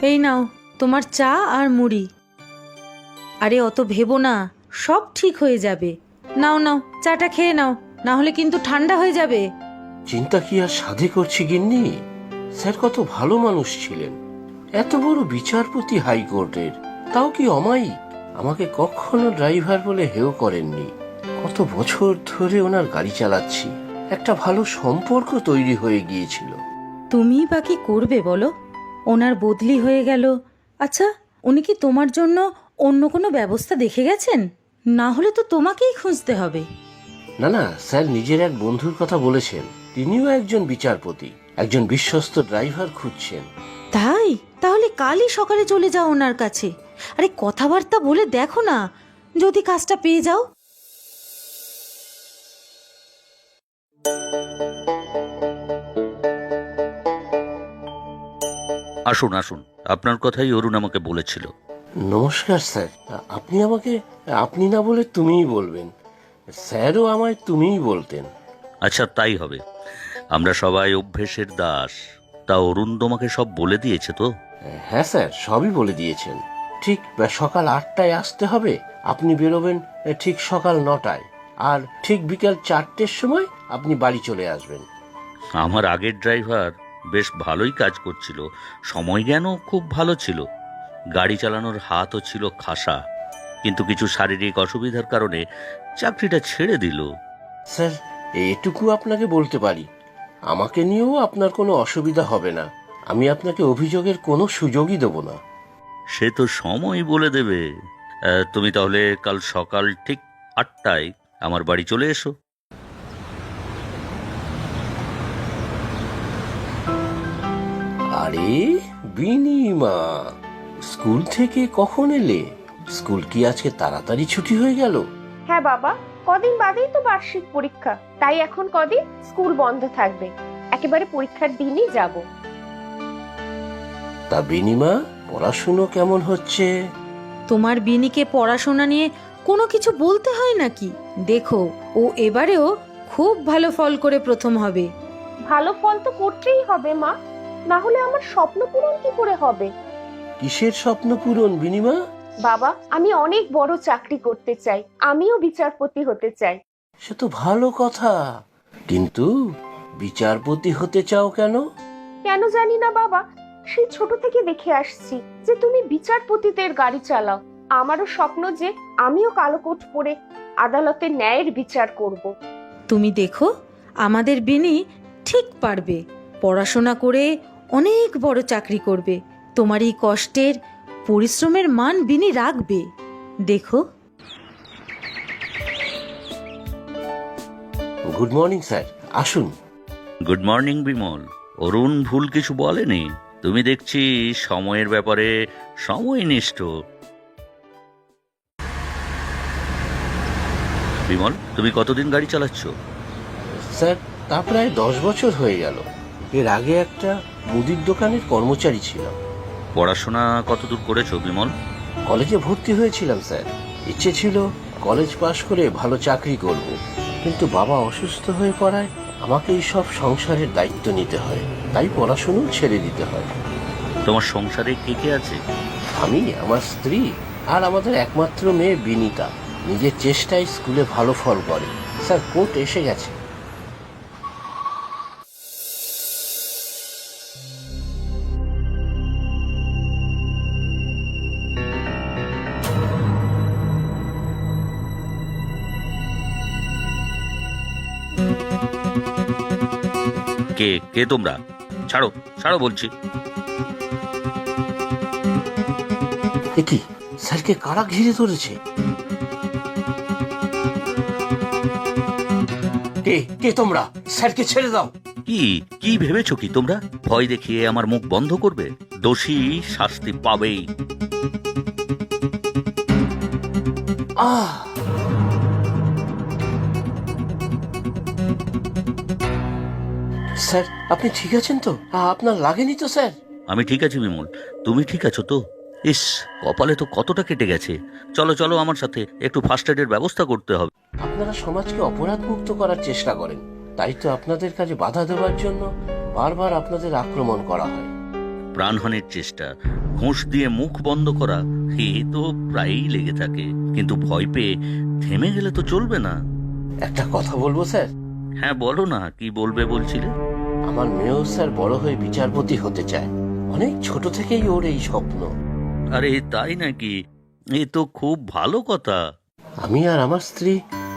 এই নাও তোমার চা আর মুড়ি। আরে অত ভেবো না, সব ঠিক হয়ে যাবে। নাও নাও, চাটা খেয়ে নাও, না হলে কিন্তু ঠান্ডা হয়ে যাবে। চিন্তা কি আর সাধে করছি গিন্নি? স্যার কত ভালো মানুষ ছিলেন, এত বড় বিচারপতি হাইকোর্টের, তাও কি অমায়িক। আমাকে কখনো ড্রাইভার বলে হেও করেননি। কত বছর ধরে ওনার গাড়ি চালাচ্ছি, একটা ভালো সম্পর্ক তৈরি হয়ে গিয়েছিল। তুমি বা কি করবে বলো? ওনার বদলি হয়ে গেল। আচ্ছা, উনি কি তোমার জন্য অন্য কোনো ব্যবস্থা দেখে গেছেন? না হলে তো তোমাকেই খুঁজতে হবে। না না, স্যার নিজের এক বন্ধুর কথা বলেছেন, তিনিও একজন বিচারপতি, একজন বিশ্বস্ত ড্রাইভার খুঁজছেন। তাই? তাহলে কালই সকালে চলে যাও ওনার কাছে। আরে কথাবার্তা বলে দেখো না, যদি কাজটা পেয়ে যাও। আসুন আসুন, আপনার কথাই অরুণ আমাকে বলেছিল। নমস্কার স্যার, আপনি আমাকে আপনি না বলে তুমিই বলবেন। স্যারও আমায় তুমিই বলতেন। আচ্ছা, তাই হবে। আমরা সবাই অভ্যেসের দাস। তা অরুণ তোমাকে সব বলে দিয়েছে তো? হ্যাঁ স্যার, সবই বলে দিয়েছেন। ঠিক সকাল 8টায় আসতে হবে, আপনি বেরোবেন ঠিক সকাল 9টায়, আর ঠিক বিকাল 4টের সময় আপনি বাড়ি চলে আসবেন। আমার আগের ড্রাইভার বেশ ভালোই কাজ করছিল, সময় জ্ঞানও খুব ভালো ছিল, গাড়ি চালানোর হাতও ছিল খাসা, কিন্তু কিছু শারীরিক অসুবিধার কারণে চাকরিটা ছেড়ে দিল। স্যার, এটুকু আপনাকে বলতে পারি, আমাকে নিয়েও আপনার কোনো অসুবিধা হবে না। আমি আপনাকে অভিযোগের কোনো সুযোগই দেব না। সে তো সময় বলে দেবে। তুমি তাহলে কাল সকাল ঠিক 8টায় আমার বাড়ি চলে এসো। আরে বিনিমা, স্কুল থেকে কখন এলে? স্কুল কি আজকে তাড়াতাড়ি ছুটি হয়ে গেল? হ্যাঁ বাবা, কদিন বাদেই তো বার্ষিক পরীক্ষা, তাই এখন কদিন স্কুল বন্ধ থাকবে। একেবারে পরীক্ষার দিনই যাব। তা বিনিমা, পড়াশুনো কেমন হচ্ছে? তোমার বিনিকে পড়াশোনা নিয়ে কোনো কিছু বলতে হয় নাকি? দেখো, ও এবারেও খুব ভালো ফল করে প্রথম হবে। ভালো ফল তো করতেই হবে মা, না হলে আমার স্বপ্ন পূরণ কি করে হবে? কিসের স্বপ্ন পূরণ বিনিমা? বাবা, আমি অনেক বড় চাকরি করতে চাই, আমিও বিচারপতি হতে চাই। সে তো ভালো কথা, কিন্তু বিচারপতি হতে চাও কেন? কেন জানি না বাবা, সেই ছোট থেকে দেখে আসছি যে তুমি বিচারপতিদের গাড়ি চালাও। আমারও স্বপ্ন যে আমিও কালো কোট পরে আদালতে ন্যায়ের বিচার করব। তুমি দেখো, আমাদের বিনি ঠিক পারবে। পড়াশোনা করে অনেক বড় চাকরি করবে। তোমার এই কষ্টের পরিশ্রমের মান বিনি রাখবে, দেখো। গুড মর্নিং স্যার, আসুন। Good morning Bimal. অরুণ ভুল কিছু বলেনি। তুমি দেখছি সময়ের ব্যাপারে সময়নিষ্ঠ। বিমল, তুমি কতদিন গাড়ি চালাচ্ছ? স্যার, তা প্রায় 10 বছর হয়ে গেল। এর আগে একটা মুদির দোকানের কর্মচারী ছিলাম। পড়াশোনা কতদূর করেছো বিমল? কলেজে ভর্তি হয়েছিলাম স্যার, ইচ্ছে ছিল কলেজ পাশ করে ভালো চাকরি করব, কিন্তু বাবা অসুস্থ হয়ে পড়ায় আমাকে এই সব সংসারের দায়িত্ব নিতে হয়, তাই পড়াশুনো ছেড়ে দিতে হয়। তোমার সংসারে কে কে আছে? আমি, আমার স্ত্রী আর আমাদের একমাত্র মেয়ে বিনিতা। নিজের চেষ্টায় স্কুলে ভালো ফল করে। স্যার, কোর্ট এসে গেছে। কে কে তোমরা? ছাড়ো ছাড়ো বলছি। এ কি, স্যারকে কারা ঘিরে ধরেছে? কে কে তোমরা? স্যারকে ছেড়ে দাও। কি কি ভেবেছো কি তোমরা? ভয় দেখিয়ে আমার মুখ বন্ধ করবে? দোষী শাস্তি পাবেই। আহ! স্যার, আপনি ঠিক আছেন তো? আপনার লাগেনি তো স্যার? আমি ঠিক আছি বিমল, তুমি ঠিক আছো তো? ইস, কপালে তো কতটা কেটে গেছে। চলো চলো আমার সাথে, একটু ফার্স্ট এডের ব্যবস্থা করতে হবে। আপনারা সমাজকে অপরাধ মুক্ত করার চেষ্টা করেন, তাই তো আপনাদের কাজে বাধা দেওয়ার জন্য বারবার আপনাদের আক্রমণ করা হয়। প্রাণহানির চেষ্টা, ঘুষ দিয়ে মুখ বন্ধ করা, এ তো প্রায়ই লেগে থাকে। কিন্তু ভয় পেয়ে থেমে গেলে তো চলবে না। একটা কথা বলবো স্যার? হ্যাঁ বলো না, কি বলবে বলছিলে? আমার মেয়েও স্যার বড় হয়ে বিচারপতি হতে চায়। অনেক ছোট থেকেই ওর এই স্বপ্ন। আরে তাই নাকি? এ তো খুব ভালো কথা। আমি আর আমার স্ত্রী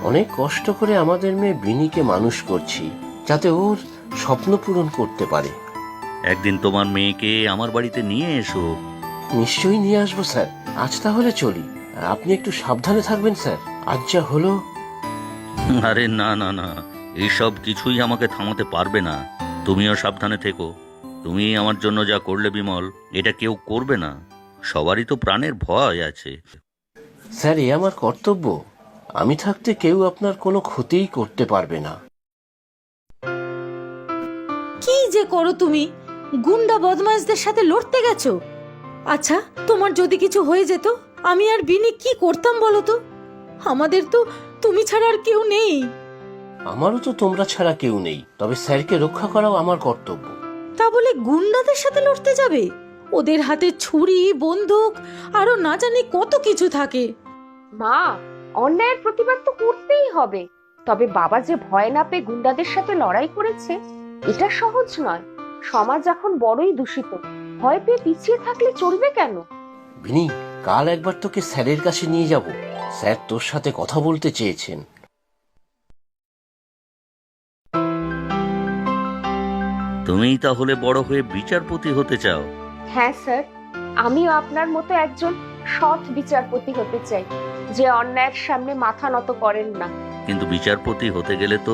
অনেক কষ্ট করে আমাদের মেয়ে বিনিকে মানুষ করছি, যাতে ওর স্বপ্ন পূরণ করতে পারে। একদিন তোমার মেয়েকে আমার বাড়িতে নিয়ে এসো। নিশ্চয়ই নিয়ে আসবো স্যার। আজ তাহলে চলি। আর আপনি একটু সাবধানে থাকবেন স্যার। আজ যা হলো। আরে না না না, এইসব কিছুই আমাকে থামাতে পারবে না। তুমিও সাবধানে থেকো। তুমি আমার জন্য যা করলে বিমল, এটা কেউ করবে না। সবারই তো প্রাণের ভয় আছে। স্যার, এ আমার কর্তব্য। আমি থাকতে কেউ আপনার কোনো ক্ষতিই করতে পারবে না। কি যে করো তুমি? গুন্ডা বদমাইশদের সাথে লড়তে গেছো? আচ্ছা, তোমার যদি কিছু হয়ে যেত, আমি আর বিনি কি করতাম বলো তো? আমাদের তো তুমি ছাড়া আর কেউ নেই। আমারও তো তোমরা ছাড়া কেউ নেই, তবে স্যারকে রক্ষা করাও আমার কর্তব্য। তা বলে গুন্ডাদের সাথে লড়তে যাবে? ওদের হাতে ছুরি, বন্দুক, আরো না জানি কত কিছু থাকে। মা, অন্যায়ের প্রতিবাদ তো করতেই হবে। তবে বাবা যে ভয় না পেয়ে গুন্ডাদের সাথে লড়াই করেছে, এটা সহজ নয়। সমাজ এখন বড়ই দূষিত। ভয় পেয়ে পিছিয়ে থাকলে চলবে কেন? বিনি, কাল একবার তোকে স্যারের কাছে নিয়ে যাব। স্যার তোর সাথে কথা বলতে চেয়েছেন। তুমিই তাহলে বড় হয়ে বিচারপতি হতে চাও? হ্যাঁ স্যার, আমিও আপনার মতো একজন সৎ বিচারপতি হতে চাই, যে অন্যায়ের সামনে মাথা নত করেন না। কিন্তু বিচারপতি হতে গেলে তো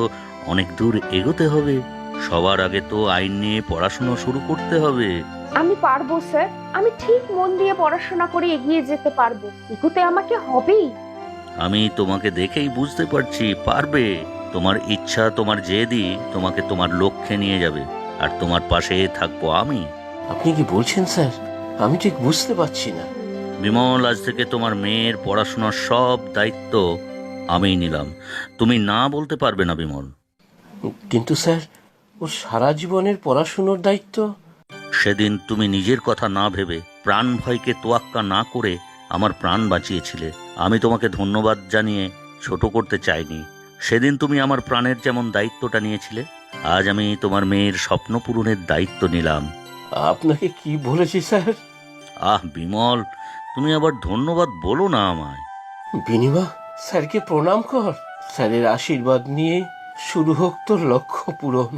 অনেক দূর এগোতে হবে। সবার আগে তো আইন নিয়ে পড়াশোনা শুরু করতে হবে। আমি পারবো স্যার। আমি ঠিক মন দিয়ে পড়াশোনা করে এগিয়ে যেতে পারবো। এগোতে আমাকে হবেই। আমি তোমাকে দেখেই বুঝতে পারছি পারবে। তোমার ইচ্ছা, তোমার জেদই তোমাকে তোমার লক্ষ্যে নিয়ে যাবে। আর তোমার পাশে থাকবো আমি। আপনি কি বলছেন স্যার? আমি ঠিক বুঝতে পারছি না। বিমল, আজ থেকে তোমার মেয়ের পড়াশোনার সব দায়িত্ব আমিই নিলাম। তুমি না বলতে পারবে না বিমল। কিন্তু স্যার, ও সারা জীবনের পড়াশুনোর দায়িত্ব। সেদিন তুমি নিজের কথা না ভেবে, প্রাণ ভয়কে তোয়াক্কা না করে আমার প্রাণ বাঁচিয়েছিলে। আমি তোমাকে ধন্যবাদ জানিয়ে ছোট করতে চাইনি। সেদিন তুমি আমার প্রাণের যেমন দায়িত্বটা নিয়েছিলে, আজ আমি তোমার মেয়ের স্বপ্ন পূরণের দায়িত্ব নিলাম। আপনাকে কি বলেছি স্যার? আহ বিমল, তুমি আবার ধন্যবাদ বলো না আমায়। বিনিমা, স্যারকে প্রণাম কর। স্যারের আশীর্বাদ নিয়ে শুরু হোক তোর লক্ষ্য পূরণ।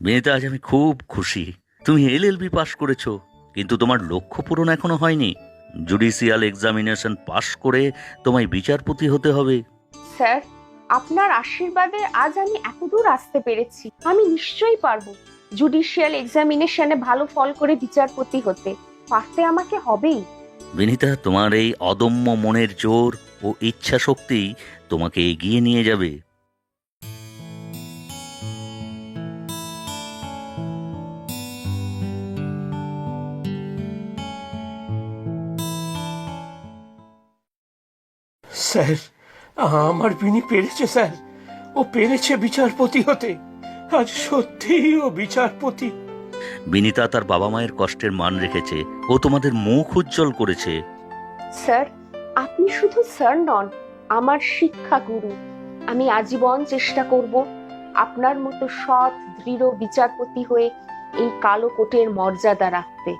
বিনীতা, আজ আমি খুব খুশি। তুমি এলএলবি পাশ করেছো, কিন্তু তোমার লক্ষ্য পূরণ এখনো হয়নি। জুডিশিয়াল এক্সামিনেশন পাশ করে তোমায় বিচারপতি হতে হবে। স্যার, আপনার আশীর্বাদে আজ আমি এতদূর আসতে পেরেছি। আমি নিশ্চয়ই পারবো জুডিশিয়াল এক্সামিনেশনে ভালো ফল করে বিচারপতি হতে। পারতে আমাকে হবেই। বিনীতা, তোমার এই অদম্য মনের জোর ও ইচ্ছা শক্তি তোমাকে এগিয়ে নিয়ে যাবে। স্যার, আমার বিনি পেরেছে স্যার। ও পেরেছে বিচারপতি হতে। আজ সত্যিই ও বিচারপতি। বিনীতা তার বাবা মায়ের কষ্টের মান রেখেছে। ও তোমাদের মুখ উজ্জ্বল করেছে। স্যার, আপনি শুধু স্যার নন, আমার শিক্ষা গুরু। আমি আজীবন চেষ্টা করব আপনার মতো সৎ, দৃঢ় বিচারপতি হয়ে এই কালো কোটের মর্যাদা রাখতে।